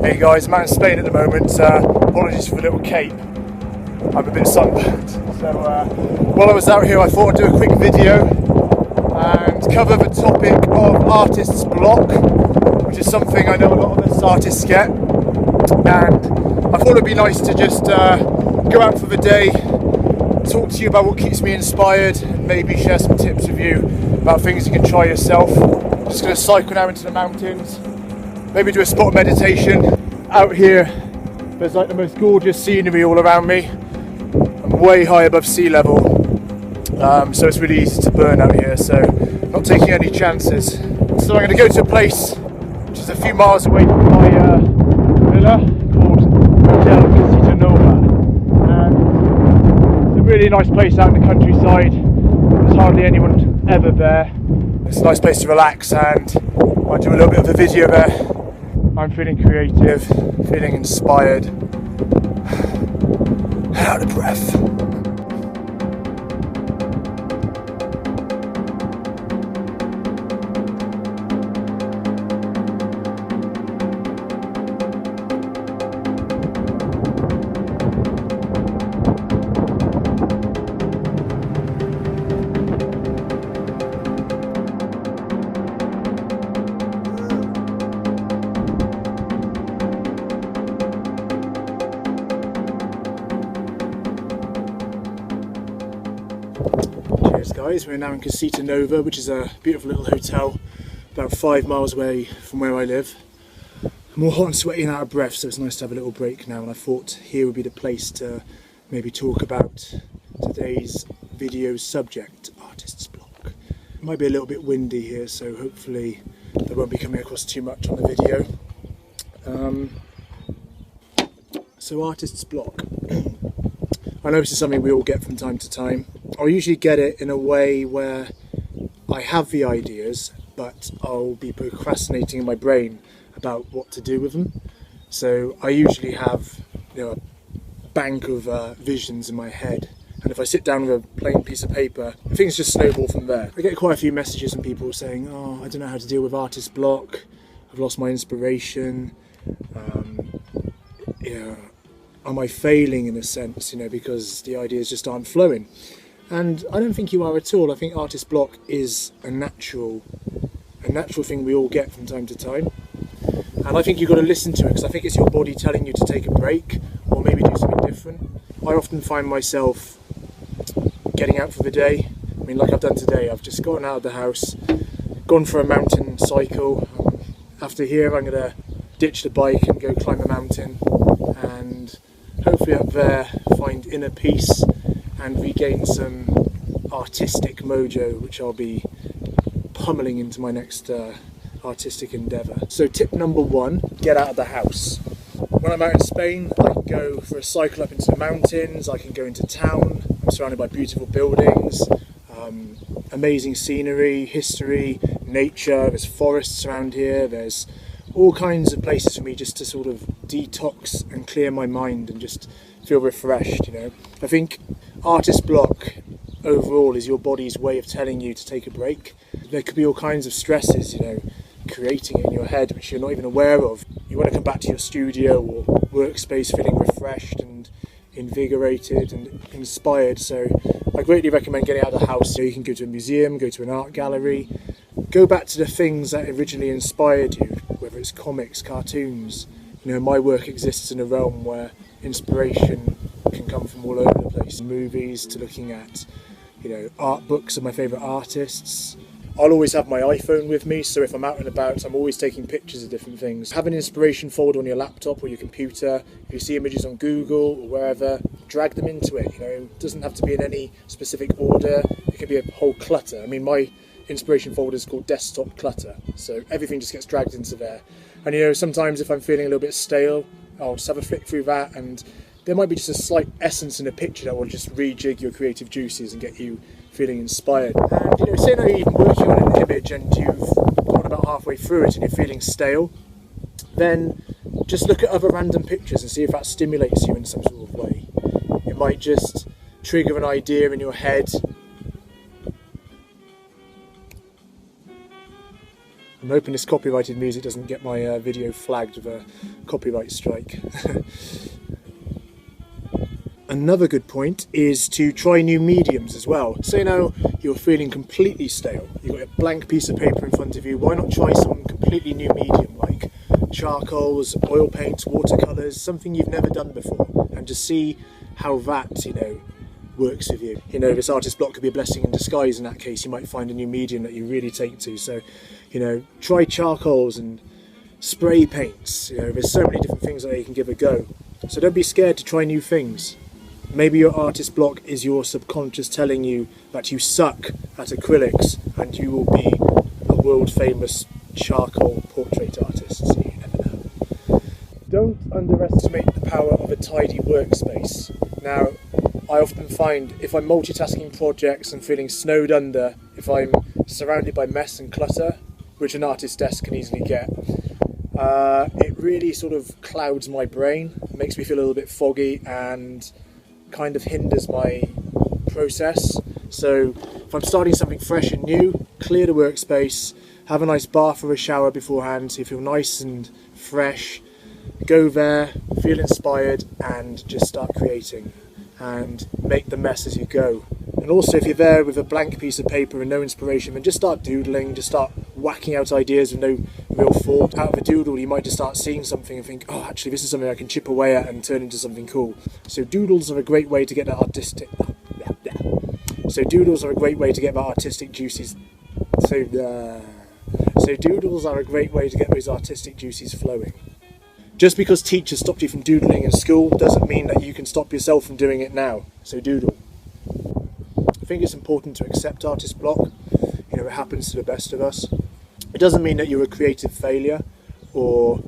Hey guys, I'm out in Spain at the moment. Apologies for the little cape. I'm a bit sunburned. So while I was out here, I thought I'd do a quick video and cover the topic of artist's block, which is something I know a lot of us artists get. And I thought it'd be nice to just go out for the day, talk to you about what keeps me inspired, and maybe share some tips with you about things you can try yourself. I'm just going to cycle now into the mountains, maybe do a spot of meditation. Out here, there's like the most gorgeous scenery all around me. I'm way high above sea level, so it's really easy to burn out here, so not taking any chances. So I'm going to go to a place which is a few miles away from my villa called and it's a really nice place out in the countryside. There's hardly anyone ever there. It's a nice place to relax, and I'll do a little bit of a video there. I'm feeling creative, feeling inspired, and out of breath. Cheers guys, we're now in Casita Nova, which is a beautiful little hotel about 5 miles away from where I live. I'm all hot and sweaty and out of breath, so it's nice to have a little break now, and I thought here would be the place to maybe talk about today's video's subject, artist's block. It might be a little bit windy here, so hopefully that won't be coming across too much on the video. So artist's block. I know this is something we all get from time to time. I'll usually get it in a way where I have the ideas, but I'll be procrastinating in my brain about what to do with them. So I usually have, a bank of visions in my head, and if I sit down with a plain piece of paper, things just snowball from there. I get quite a few messages from people saying, "Oh, I don't know how to deal with artist block. I've lost my inspiration. Am I failing in a sense, because the ideas just aren't flowing?" And I don't think you are at all. I think artist block is a natural thing we all get from time to time. And I think you've got to listen to it, because I think it's your body telling you to take a break or maybe do something different. I often find myself getting out for the day. I mean, like I've done today, I've just gotten out of the house, gone for a mountain cycle. After here, I'm going to ditch the bike and go climb a mountain, and hopefully up there find inner peace and regain some artistic mojo, which I'll be pummeling into my next artistic endeavour. So tip number 1, get out of the house. When I'm out in Spain, I can go for a cycle up into the mountains, I can go into town. I'm surrounded by beautiful buildings, amazing scenery, history, nature. There's forests around here, there's all kinds of places for me just to sort of detox and clear my mind and just feel refreshed. I think artist block overall is your body's way of telling you to take a break. There could be all kinds of stresses, creating it in your head which you're not even aware of. You want to come back to your studio or workspace feeling refreshed and invigorated and inspired, so I greatly recommend getting out of the house. So you can go to a museum, go to an art gallery, go back to the things that originally inspired you, whether it's comics, cartoons. My work exists in a realm where inspiration can come from all over the place. Movies to looking at, art books of my favourite artists. I'll always have my iPhone with me, so if I'm out and about, I'm always taking pictures of different things. Have an inspiration folder on your laptop or your computer. If you see images on Google or wherever, drag them into it. It doesn't have to be in any specific order. It can be a whole clutter. I mean, my inspiration folder is called desktop clutter, so everything just gets dragged into there. And sometimes if I'm feeling a little bit stale, I'll just have a flick through that, and there might be just a slight essence in a picture that will just rejig your creative juices and get you feeling inspired. And say now you're even working on an image and you've gone about halfway through it and you're feeling stale, then just look at other random pictures and see if that stimulates you in some sort of way. It might just trigger an idea in your head. I'm hoping this copyrighted music doesn't get my video flagged with a copyright strike. Another good point is to try new mediums as well. So you're feeling completely stale, you've got a blank piece of paper in front of you, why not try some completely new medium like charcoals, oil paints, watercolours, something you've never done before, and just see how that, works with you. This artist block could be a blessing in disguise in that case. You might find a new medium that you really take to. So, try charcoals and spray paints. There's so many different things that you can give a go. So don't be scared to try new things. Maybe your artist block is your subconscious telling you that you suck at acrylics and you will be a world famous charcoal portrait artist. So you never know. Don't underestimate the power of a tidy workspace. Now, I often find if I'm multitasking projects and feeling snowed under, if I'm surrounded by mess and clutter, which an artist's desk can easily get, it really sort of clouds my brain, makes me feel a little bit foggy and kind of hinders my process. So if I'm starting something fresh and new, clear the workspace, have a nice bath or a shower beforehand so you feel nice and fresh, go there, feel inspired and just start creating and make the mess as you go. And also if you're there with a blank piece of paper and no inspiration, then just start doodling, just start whacking out ideas with no real thought. Out of a doodle you might just start seeing something and think, oh actually this is something I can chip away at and turn into something cool. So doodles are a great way to get that artistic juices. So doodles are a great way to get those artistic juices flowing. Just because teachers stopped you from doodling in school doesn't mean that you can stop yourself from doing it now. So doodle. I think it's important to accept artist block. It happens to the best of us. It doesn't mean that you're a creative failure or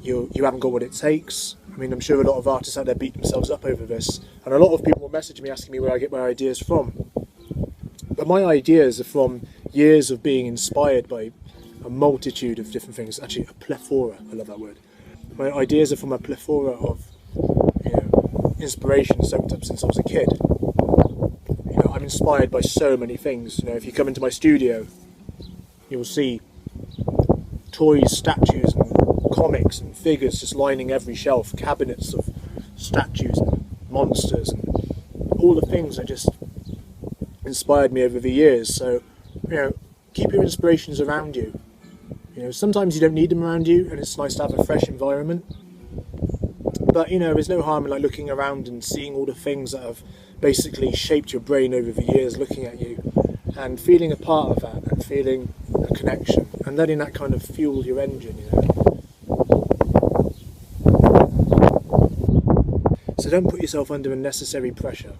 you haven't got what it takes. I mean, I'm sure a lot of artists out there beat themselves up over this, and a lot of people will message me asking me where I get my ideas from. But my ideas are from years of being inspired by a multitude of different things. Actually, a plethora. I love that word. My ideas are from a plethora of inspiration soaked up since I was a kid. I'm inspired by so many things. If you come into my studio, you'll see toys, statues and comics and figures just lining every shelf, cabinets of statues and monsters and all the things that just inspired me over the years. So, keep your inspirations around you. Sometimes you don't need them around you and it's nice to have a fresh environment. But, there's no harm in looking around and seeing all the things that have basically shaped your brain over the years, looking at you and feeling a part of that and feeling a connection and letting that kind of fuel your engine, So don't put yourself under unnecessary pressure.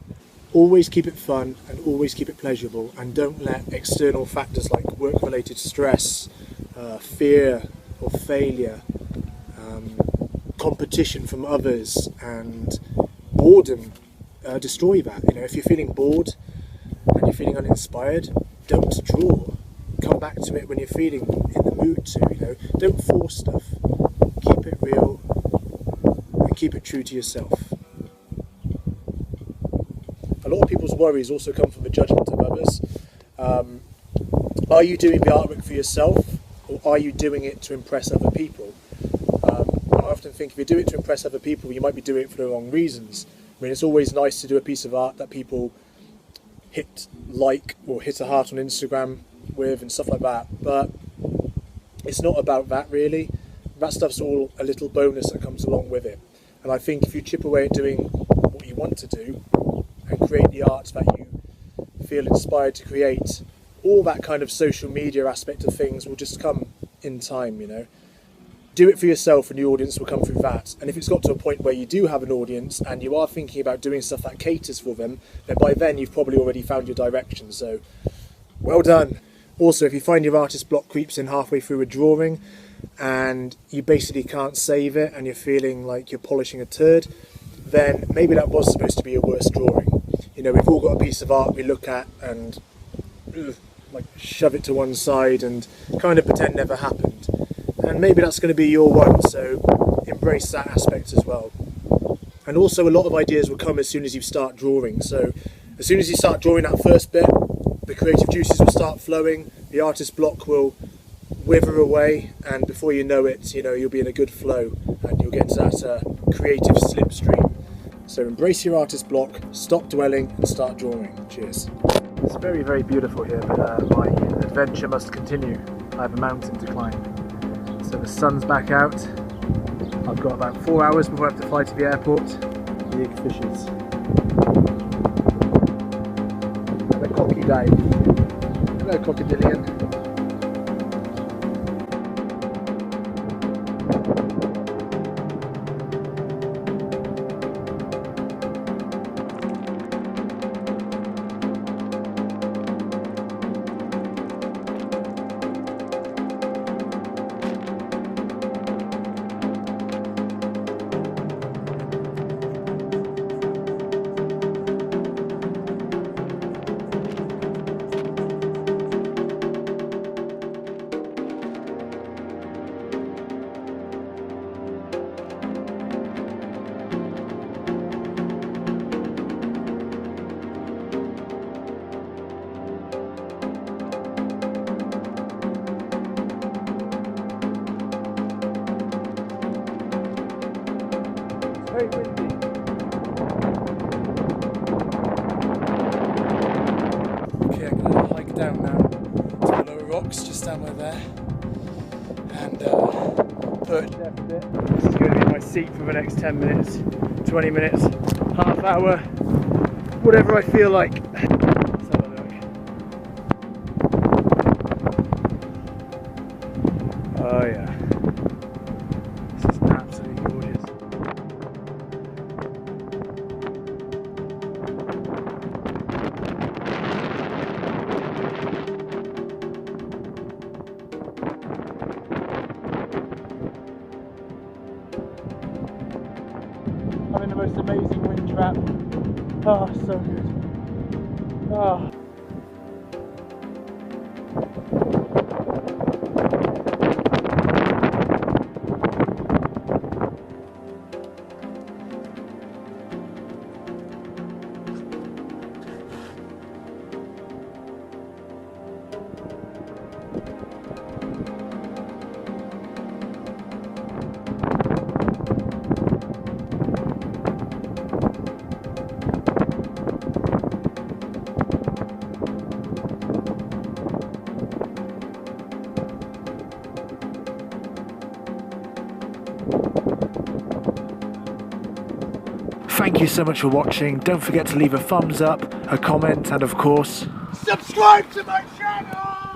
Always keep it fun and always keep it pleasurable, and don't let external factors like work-related stress, fear or failure, competition from others and boredom destroy that. If you're feeling bored and you're feeling uninspired, don't draw. Come back to it when you're feeling in the mood to. Don't force stuff. Keep it real and keep it true to yourself. A lot of people's worries also come from the judgment of others. Are you doing the artwork for yourself, or are you doing it to impress other people? I often think if you do it to impress other people, you might be doing it for the wrong reasons. I mean, it's always nice to do a piece of art that people hit like or hit a heart on Instagram with and stuff like that, but it's not about that really. That stuff's all a little bonus that comes along with it. And I think if you chip away at doing what you want to do and create the art that you feel inspired to create, all that kind of social media aspect of things will just come in time, Do it for yourself and the audience will come through that. And if it's got to a point where you do have an audience and you are thinking about doing stuff that caters for them, then by then you've probably already found your direction. So, well done. Also, if you find your artist block creeps in halfway through a drawing and you basically can't save it and you're feeling like you're polishing a turd, then maybe that was supposed to be your worst drawing. We've all got a piece of art we look at and shove it to one side and kind of pretend never happened. And maybe that's going to be your one, so embrace that aspect as well. And also a lot of ideas will come as soon as you start drawing. So as soon as you start drawing that first bit, the creative juices will start flowing, the artist block will wither away, and before you know it, you'll be in a good flow and you'll get into that creative slipstream. So embrace your artist block, stop dwelling and start drawing. Cheers. It's very, very beautiful here, but my adventure must continue. I have a mountain to climb. So the sun's back out. I've got about 4 hours before I have to fly to the airport. Big fishes. And a cocky day. Hello, crocodilian. Very windy. Okay, I'm going to hike down now to the lower rocks, just down by there, and perch there for a bit. This is going to be my seat for the next 10 minutes, 20 minutes, half hour, whatever I feel like. Let's have a look. Oh yeah. This is absolutely gorgeous. Having the most amazing wind trap. Oh, so good. Oh. Thank you so much for watching. Don't forget to leave a thumbs up, a comment, and of course, subscribe to my channel!